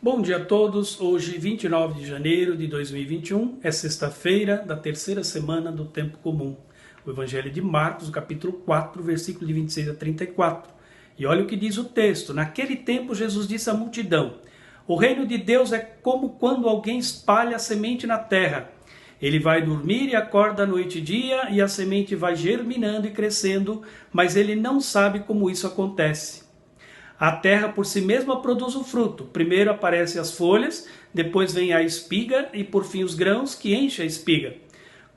Bom dia a todos, hoje 29 de janeiro de 2021, é sexta-feira da terceira semana do Tempo Comum. O Evangelho de Marcos, capítulo 4, versículo de 26 a 34. E olha o que diz o texto: naquele tempo Jesus disse à multidão: o reino de Deus é como quando alguém espalha a semente na terra. Ele vai dormir e acorda noite e dia, e a semente vai germinando e crescendo, mas ele não sabe como isso acontece. A terra por si mesma produz o fruto. Primeiro aparecem as folhas, depois vem a espiga e por fim os grãos que enchem a espiga.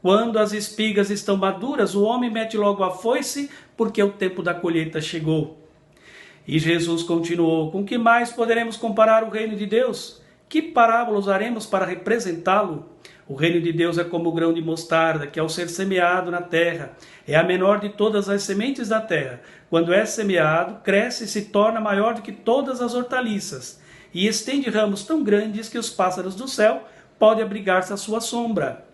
Quando as espigas estão maduras, o homem mete logo a foice, porque o tempo da colheita chegou. E Jesus continuou: com que mais poderemos comparar o reino de Deus? Que parábola usaremos para representá-lo? O reino de Deus é como o grão de mostarda, que ao ser semeado na terra, é a menor de todas as sementes da terra. Quando é semeado, cresce e se torna maior do que todas as hortaliças, e estende ramos tão grandes que os pássaros do céu podem abrigar-se à sua sombra.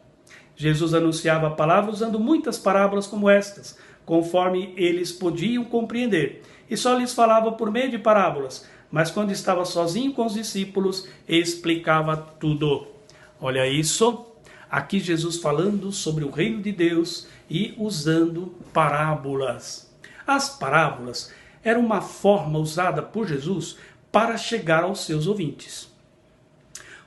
Jesus anunciava a palavra usando muitas parábolas como estas, conforme eles podiam compreender, e só lhes falava por meio de parábolas, mas quando estava sozinho com os discípulos, explicava tudo. Olha isso, aqui Jesus falando sobre o reino de Deus e usando parábolas. As parábolas eram uma forma usada por Jesus para chegar aos seus ouvintes.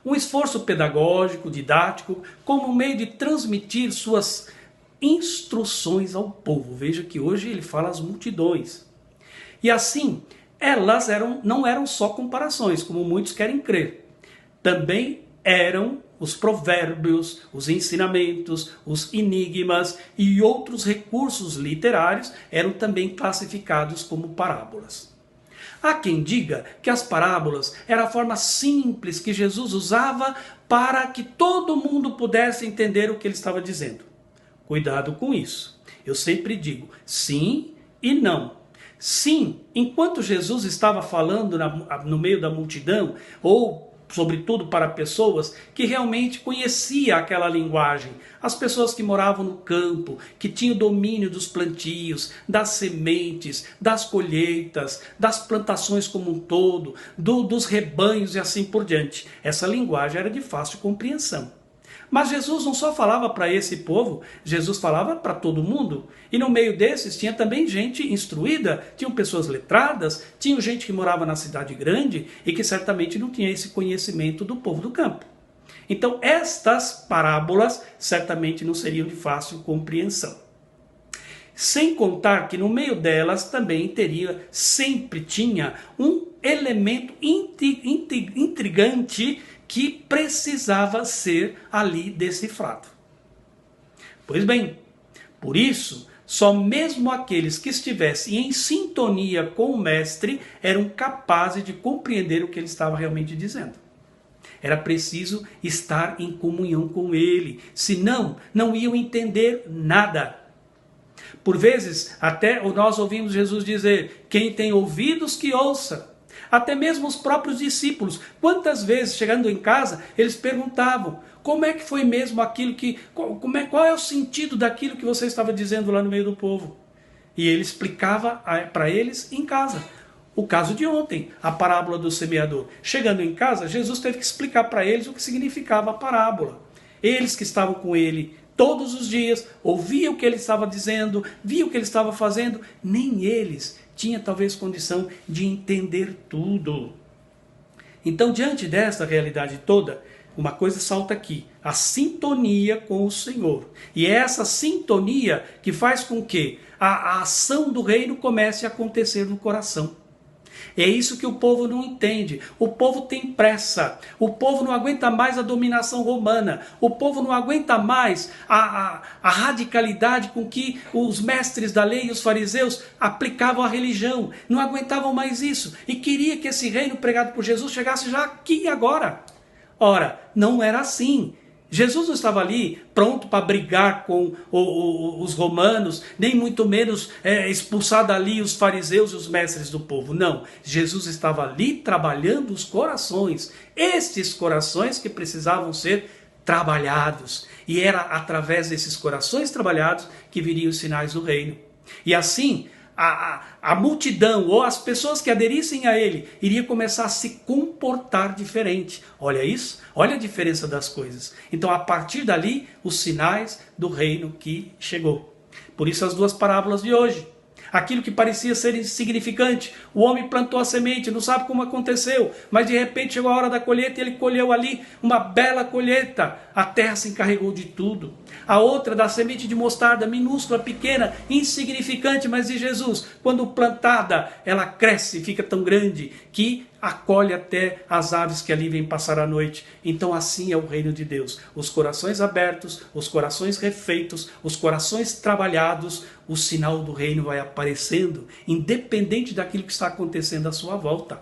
Um esforço pedagógico, didático, como um meio de transmitir suas instruções ao povo. Veja que hoje ele fala às multidões. E assim, elas não eram só comparações, como muitos querem crer. Também eram os provérbios, os ensinamentos, os enigmas e outros recursos literários eram também classificados como parábolas. Há quem diga que as parábolas eram a forma simples que Jesus usava para que todo mundo pudesse entender o que ele estava dizendo. Cuidado com isso. Eu sempre digo sim e não. Sim, enquanto Jesus estava falando no meio da multidão, ou sobretudo para pessoas que realmente conheciam aquela linguagem, as pessoas que moravam no campo, que tinham domínio dos plantios, das sementes, das colheitas, das plantações como um todo, dos rebanhos e assim por diante. Essa linguagem era de fácil compreensão. Mas Jesus não só falava para esse povo, Jesus falava para todo mundo. E no meio desses tinha também gente instruída, tinham pessoas letradas, tinha gente que morava na cidade grande e que certamente não tinha esse conhecimento do povo do campo. Então estas parábolas certamente não seriam de fácil compreensão. Sem contar que no meio delas também sempre tinha um elemento intrigante que precisava ser ali decifrado. Pois bem, por isso, só mesmo aqueles que estivessem em sintonia com o mestre eram capazes de compreender o que ele estava realmente dizendo. Era preciso estar em comunhão com ele, senão não iam entender nada. Por vezes, até nós ouvimos Jesus dizer: quem tem ouvidos que ouça. Até mesmo os próprios discípulos, quantas vezes chegando em casa, eles perguntavam: como é que foi mesmo aquilo qual é o sentido daquilo que você estava dizendo lá no meio do povo? E ele explicava para eles em casa. O caso de ontem, a parábola do semeador. Chegando em casa, Jesus teve que explicar para eles o que significava a parábola. Eles que estavam com ele todos os dias, ouviam o que ele estava dizendo, viam o que ele estava fazendo, nem eles tinha talvez condição de entender tudo. Então, diante dessa realidade toda, uma coisa salta aqui: a sintonia com o Senhor. E é essa sintonia que faz com que a ação do reino comece a acontecer no coração. É isso que o povo não entende. O povo tem pressa. O povo não aguenta mais a dominação romana. O povo não aguenta mais a radicalidade com que os mestres da lei e os fariseus aplicavam a religião. Não aguentavam mais isso. E queria que esse reino pregado por Jesus chegasse já aqui e agora. Ora, não era assim. Jesus não estava ali pronto para brigar com os romanos, nem muito menos expulsar dali os fariseus e os mestres do povo. Não, Jesus estava ali trabalhando os corações, estes corações que precisavam ser trabalhados. E era através desses corações trabalhados que viriam os sinais do reino. E assim, a multidão ou as pessoas que aderissem a ele iria começar a se comportar diferente. Olha isso, olha a diferença das coisas. Então, a partir dali, os sinais do reino que chegou. Por isso as duas parábolas de hoje. Aquilo que parecia ser insignificante, o homem plantou a semente, não sabe como aconteceu, mas de repente chegou a hora da colheita e ele colheu ali uma bela colheita. A terra se encarregou de tudo. A outra da semente de mostarda, minúscula, pequena, insignificante, mas de Jesus, quando plantada, ela cresce e fica tão grande que acolhe até as aves que ali vêm passar a noite. Então assim é o reino de Deus. Os corações abertos, os corações refeitos, os corações trabalhados, o sinal do reino vai aparecendo, independente daquilo que está acontecendo à sua volta.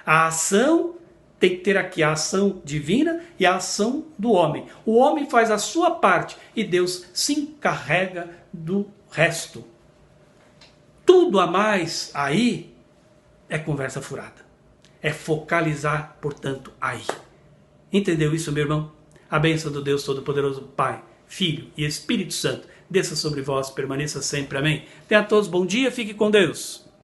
A ação tem que ter aqui a ação divina e a ação do homem. O homem faz a sua parte e Deus se encarrega do resto. Tudo a mais aí é conversa furada. É focalizar, portanto, aí. Entendeu isso, meu irmão? A bênção do Deus Todo-Poderoso, Pai, Filho e Espírito Santo desça sobre vós, permaneça sempre. Amém. Tenha a todos bom dia, fique com Deus.